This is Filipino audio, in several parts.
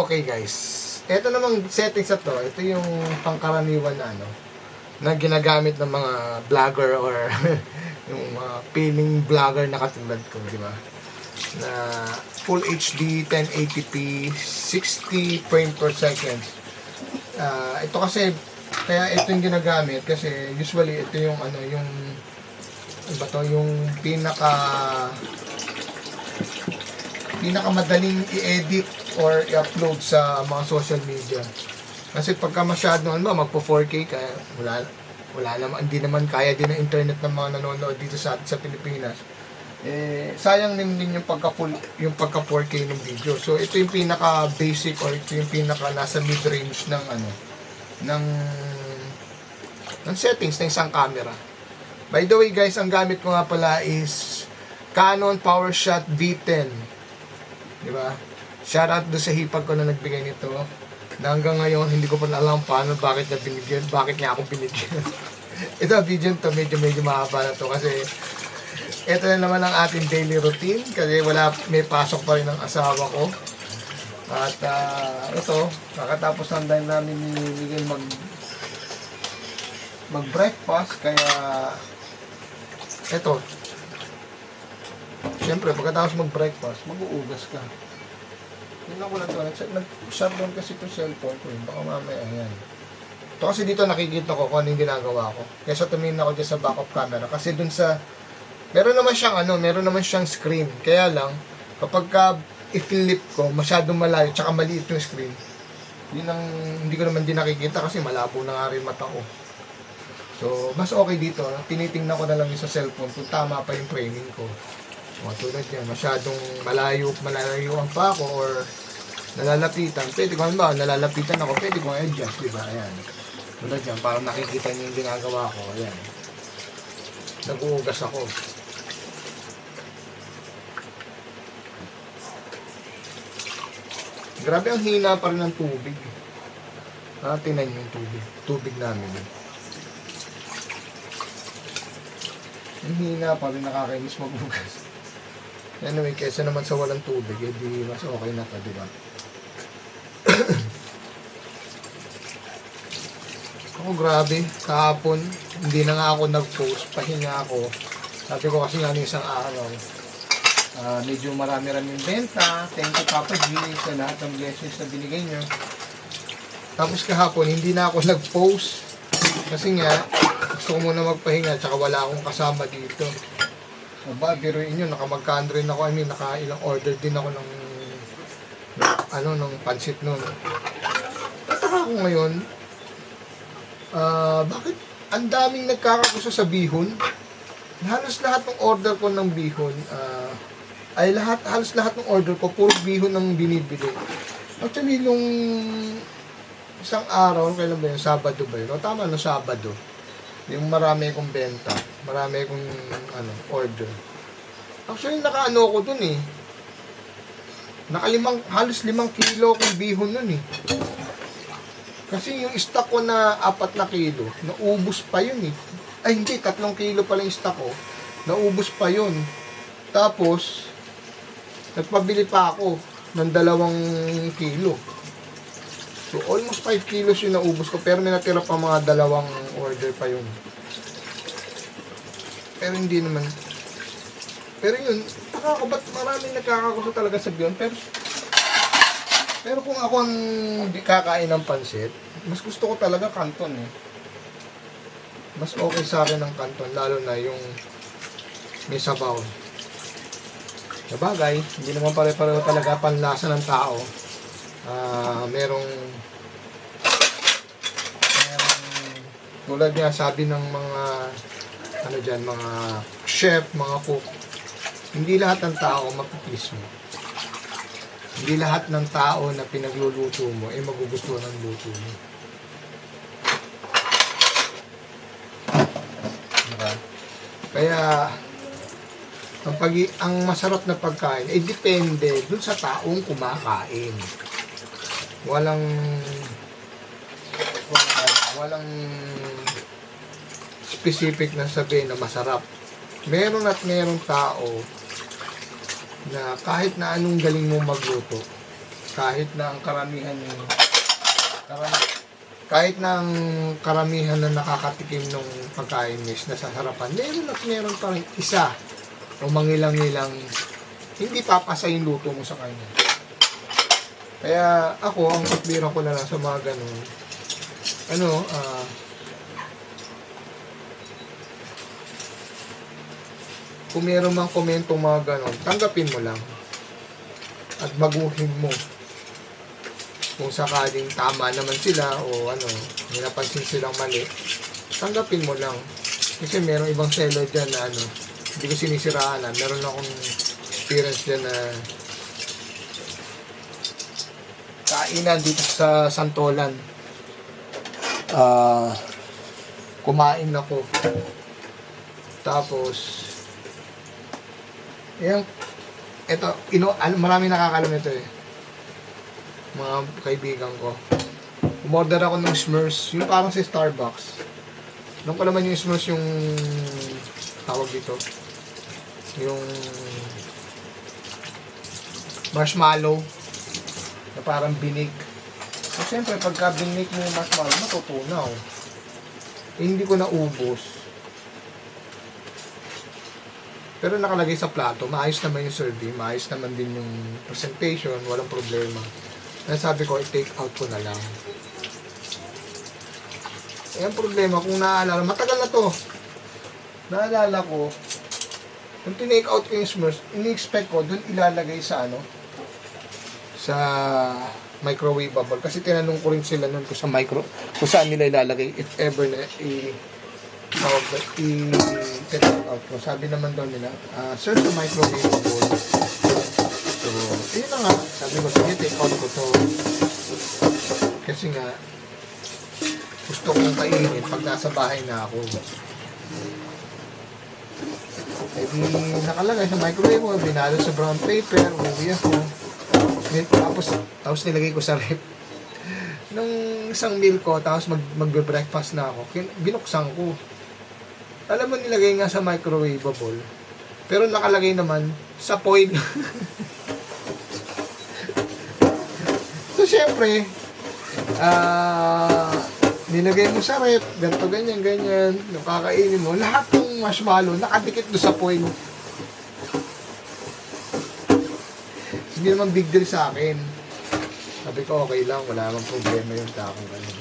Okay guys, ito namang settings na to, ito yung pangkaraniwan na na ginagamit ng mga vlogger or yung mga piling vlogger na katulad ko, di ba? Na Full HD, 1080p, 60 frame per second. Ito kasi, kaya ito yung ginagamit kasi usually ito yung yung pinakamadaling i-edit or i-upload sa mga social media. Kasi pagka masyado magpo 4K kaya wala naman, hindi naman kaya din ng internet ng mga nanonood dito sa Pilipinas. Sayang din yung pagka 4K ng video. So ito yung pinaka basic or ito yung pinaka nasa mid-range ng settings ng isang camera. By the way guys, ang gamit ko nga pala is Canon PowerShot V10. Diba? Shoutout doon sa hipag ko na nagbigay nito. Na hanggang ngayon, hindi ko pa alam paano, bakit niya ako binigyan. Ito, video to, medyo mahaba na to kasi ito na naman ang ating daily routine kasi may pasok pa rin ang asawa ko. At ito, kakatapos lang dahil namin ni Miguel mag-breakfast kaya ito, siyempre, pagkatapos mag-breakfast, mag-uugas ka. Tingnan ko lang ito. Nag-shutdown kasi ito cellphone ko. Baka mamaya, ayan. Ito kasi dito nakikita ko kung ano yung ginagawa ko. Kaya tumingin ako dyan sa backup camera. Kasi dun sa, meron naman siyang screen. Kaya lang, kapag i-flip ko, masyadong malayo, tsaka maliit yung screen, hindi ko naman din nakikita kasi malabo na nga rin mata ko. So, mas okay dito. Tinitingnan ko na lang yung sa cellphone kung tama pa yung framing ko. Tulad yan, masyadong malayo pa ako or nalalapitan. Pwede ko nalalapitan ako, pwede ko adjust, diba? Ayan. Tulad yan, parang nakikita niyo yung ginagawa ko. Ayan. Nag-uugas ako. Grabe ang hina pa rin ng tubig. Tingnan niyo yung tubig namin. Ang hina pa rin, nakakainis mag-ugas. Anyway, kesa naman sa walang tubig, di mas okay na to, di ba? Ako grabe, kahapon, hindi na nga ako nag-post, pahinga ako. Sabi ko kasi nga isang araw, medyo marami-raming benta. Thank you Papa G sa lahat ng blessings na binigay nyo. Tapos kahapon, hindi na ako nag-post. Kasi nga, gusto ko muna magpahinga, tsaka wala akong kasama dito. Biruin nyo, nakamagkaan rin ako. Nakailang order din ako ng pansit nun. Tataka ko ngayon, bakit ang daming nagkakagusto sa bihon? Halos lahat ng order ko ng bihon, halos lahat ng order ko, puro bihon ang binibili. Actually, nung isang araw, kailan ba yun? Sabado ba yun? O tama, Sabado. Yung marami akong benta, marami akong order. Actually, nakaano ko dun eh. Halos 5 kilo akong bihon nun eh. Kasi yung stock ko na 4 na kilo, naubos pa yun eh. Ay hindi, 3 kilo pala yung stock ko. Naubos pa yun. Tapos, nagpabili pa ako ng 2 kilo. So, almost 5 kilos yung naubos ko. Pero may natira pa mga 2 order pa yun. Pero hindi naman. Pero yun, ba't maraming nagkakagusto talaga sa bihon. Pero kung ako ang kakain ng pansit, mas gusto ko talaga canton eh. Mas okay sa akin ang canton, lalo na yung may sabaw. Sabagay, hindi naman pare-pareho talaga panlasa ng tao. Merong tulad niya sabi ng mga mga chef, mga cook, hindi lahat ng tao mapipis mo. Hindi lahat ng tao na pinagluluto mo ay magugustuhan ng luto mo. Diba? Kaya ang masarap na pagkain ay depende dun sa taong kumakain. Walang specific na sabihin na masarap. Meron at merong tao na kahit na anong galing mo magluto, kahit na ang karamihan kahit na ang karamihan na nakakatikim ng pagkain is nasa harapan, meron pa rin isa o mangilang-ilang hindi papasa yung luto mo sa kanya. Kaya ako, ang patbira ko na lang sa mga ganun, kung meron mang komentong mga ganun, tanggapin mo lang at baguhin mo. Kung sakaling tama naman sila o may napansin silang mali, tanggapin mo lang. Kasi merong ibang seller dyan na hindi ko sinisiraan. Meron akong experience dyan na kainan dito sa Santolan. Kumain ako. Tapos, marami nakakalam ito mga kaibigan ko. Umorder ako ng Smurfs, yung parang si Starbucks. Nung ko naman yung Smurfs yung tawag dito. Yung marshmallow na parang binig. So, siyempre, pagka binig mo yung marshmallow, matutunaw. Hindi ko naubos. Pero nakalagay sa plato, maayos naman yung serving, maayos naman din yung presentation, walang problema. Kaya sabi ko, i-take out ko na lang. Ang problema, kung naaalala, matagal na to. Naalala ko, kung tinake out ko yung Smurfs, ini-expect ko, dun ilalagay sa sa microwave bubble. Kasi tinanong ko rin sila nun kung saan nila ilalagay, if ever na i-take out ko. Sabi naman daw nila, search the microwave bubble. So, yun na nga. Sabi ko, sige, take out ko to. Kasi nga, gusto kong kainin pag nasa bahay na ako. Eh, nakalagay sa microwave mo, binalo sa brown paper, uwi ako. Tapos nilagay ko sa rep. Nung isang meal ko, tapos magbe-breakfast na ako, binuksan ko. Alam mo, nilagay nga sa microwavable. Pero nakalagay naman sa foil. So, syempre, nilagay mo sa rep, ganito, ganyan, nakakainin mo, lahat ng marshmallow nakadikit do sa foil. Hindi naman big deal sa akin. Sabi ko, okay lang, wala namang problema yung takong ganun.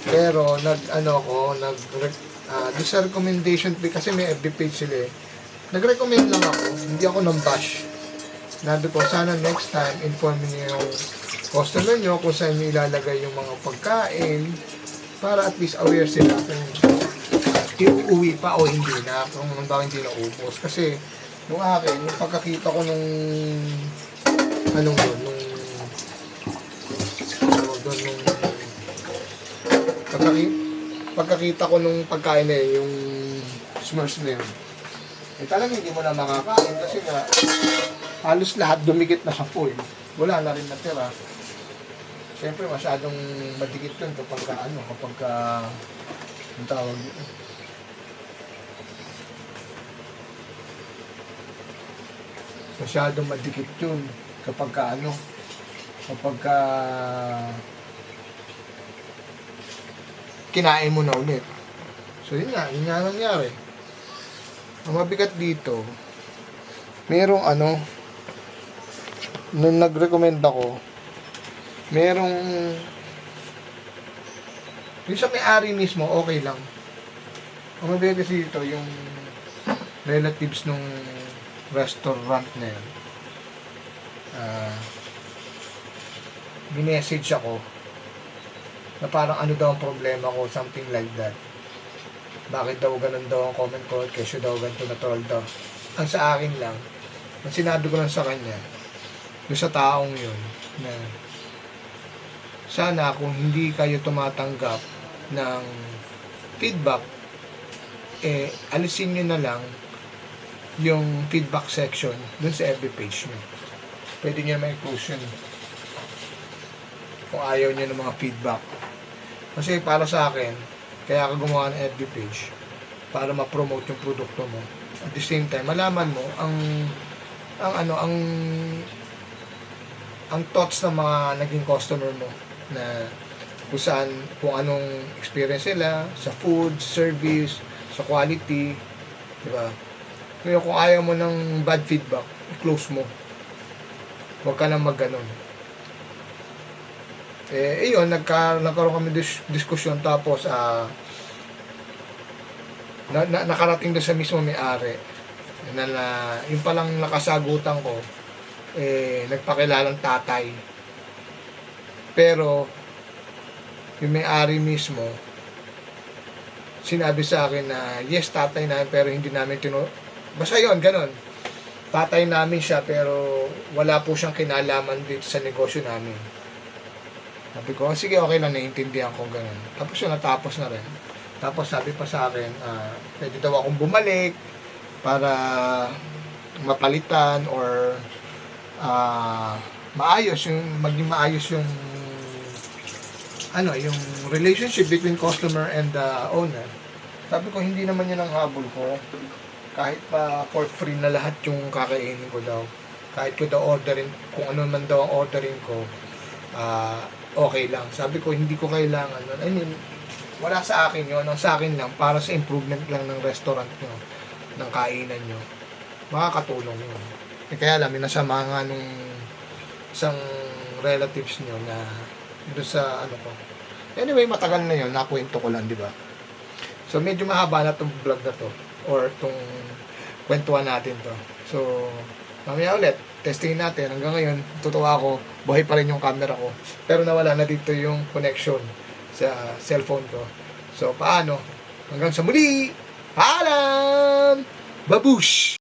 Pero, doon sa recommendation page, kasi may FB page sila nag-recommend lang ako, hindi ako nang bash. Sabi ko, sana next time, inform niyo yung customer nyo kung saan nyo ilalagay yung mga pagkain para at least aware sila kung iuuwi pa o hindi na, kung bakit hindi naubos. Kasi, nung akin, yung pagkakita ko pagkakita ko nung pagkain na yun, yung Smurfs na yun, talagang hindi mo na makakain kasi nga halos lahat dumikit na sa foil, wala na rin natira. Siyempre masyadong madikit yun kapag ang tawag dito, masyadong madikit yun kapag kinain mo na ulit. So yun nga nangyari. Ang mabigat dito, merong nung nag-recommend ako, merong yung sa may-ari mismo, okay lang. Ang mabigat kasi dito, yung relatives nung restaurant na yun, binessage ako na parang daw ang problema ko, something like that. Bakit daw ganun daw ang comment ko, kesyo daw ganito natural daw. Ang sa akin lang, ang sinabi ko lang sa kanya, doon sa taong yun, na sana kung hindi kayo tumatanggap ng feedback, alisin nyo na lang yung feedback section dun sa FB page nyo. Pwede nyo may inclusion kung ayaw nyo ng mga feedback. Kasi para sa akin, kaya ako gumawa ng FB page para ma-promote yung produkto mo. At the same time, malaman mo ang ang thoughts ng mga naging customer mo na kung saan, kung anong experience nila sa food, service, sa quality, di ba? Ngayon, kung ayaw mo ng bad feedback, i-close mo. Huwag ka na mag-ganon. Iyon, nagkaroon kami diskusyon, tapos, nakarating doon sa mismo may-ari, na yung palang nakasagutan ko, nagpakilalang tatay. Pero, yung may-ari mismo, sinabi sa akin na, yes, tatay namin, pero hindi namin basta yun, ganun. Tatay namin siya, pero wala po siyang kinalaman dito sa negosyo namin. Sabi ko, sige, okay lang, naiintindihan ko, ganun. Tapos yun, natapos na rin. Tapos sabi pa sa akin, pwede daw akong bumalik para mapalitan or maging maayos yung yung relationship between customer and the owner. Sabi ko, hindi naman yun ang habol ko. Kahit pa for free na lahat yung kakainin ko daw. Kahit ko daw orderin, kung ano man daw ang orderin ko, okay lang. Sabi ko, hindi ko kailangan. I mean, wala sa akin yun. Ang sa akin lang, para sa improvement lang ng restaurant nyo, ng kainan nyo, makakatulong yun. Kaya alam, minasama nga nung isang relatives nyo na doon sa ko. Anyway, matagal na yun, nakwento ko lang, di ba? So, medyo mahaba na itong vlog na to, or itong kwentuhan natin to. So, mamaya ulit, testingin natin. Hanggang ngayon, tutuwa ako, buhay pa rin yung camera ko. Pero nawala na dito yung connection sa cellphone ko. So, paano? Hanggang sa muli! Paalam! Babush!